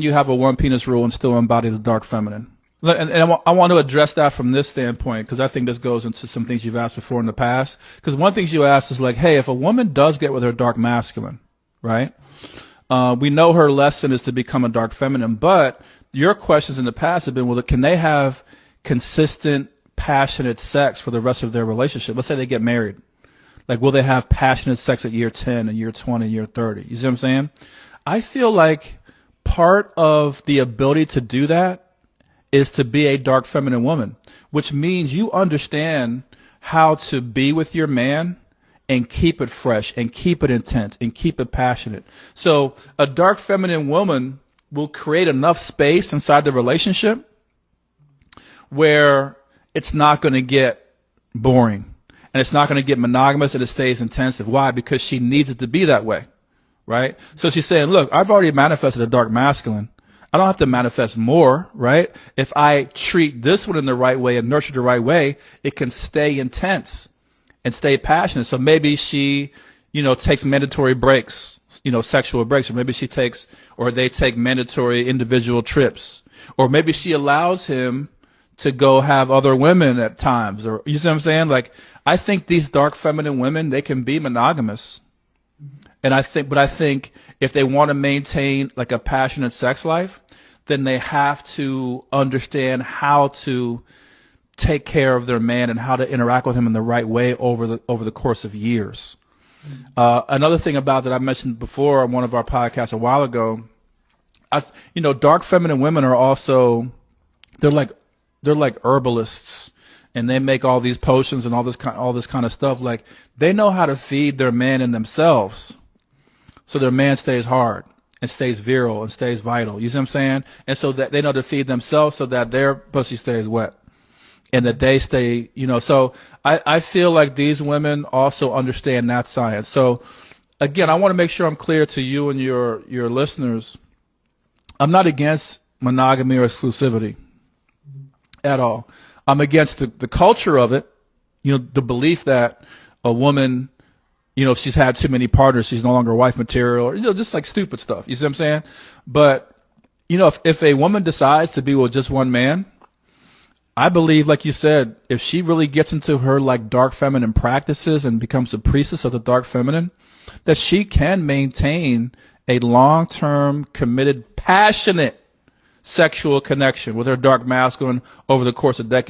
you have a one penis rule and still embody the dark feminine? And I want to address that from this standpoint, because I think this goes into some things you've asked before in the past. Because one thing you asked is like, hey, if a woman does get with her dark masculine, right? We know her lesson is to become a dark feminine, but your questions in the past have been, well, can they have consistent, passionate sex for the rest of their relationship? Let's say they get married. Like, will they have passionate sex at year 10 and year 20 and year 30? You see what I'm saying? I feel like part of the ability to do that is to be a dark feminine woman, which means you understand how to be with your man and keep it fresh and keep it intense and keep it passionate. So a dark feminine woman will create enough space inside the relationship where it's not going to get boring and it's not going to get monogamous and it stays intensive. Why? Because she needs it to be that way, right? So she's saying, look, I've already manifested a dark masculine. I don't have to manifest more, right? If I treat this one in the right way and nurture the right way, it can stay intense and stay passionate. So maybe she, takes mandatory breaks, sexual breaks, or maybe she takes, or they take mandatory individual trips, or maybe she allows him to go have other women at times, or you see what I'm saying? Like, I think these dark feminine women, they can be monogamous. And I think if they want to maintain like a passionate sex life, then they have to understand how to take care of their man and how to interact with him in the right way over the course of years. Another thing about that I mentioned before on one of our podcasts a while ago, dark feminine women are also, they're like herbalists, and they make all these potions and all this kind of stuff. Like, they know how to feed their man and themselves, so their man stays hard and stays virile and stays vital. You see what I'm saying? And so that they know to feed themselves so that their pussy stays wet and that they stay, so I feel like these women also understand that science. So again, I want to make sure I'm clear to you and your listeners. I'm not against monogamy or exclusivity at all. I'm against the culture of it, the belief that a woman, if she's had too many partners, she's no longer wife material, or, just like stupid stuff. You see what I'm saying? But, if a woman decides to be with just one man, I believe, like you said, if she really gets into her like dark feminine practices and becomes a priestess of the dark feminine, that she can maintain a long-term, committed, passionate sexual connection with her dark masculine over the course of decades.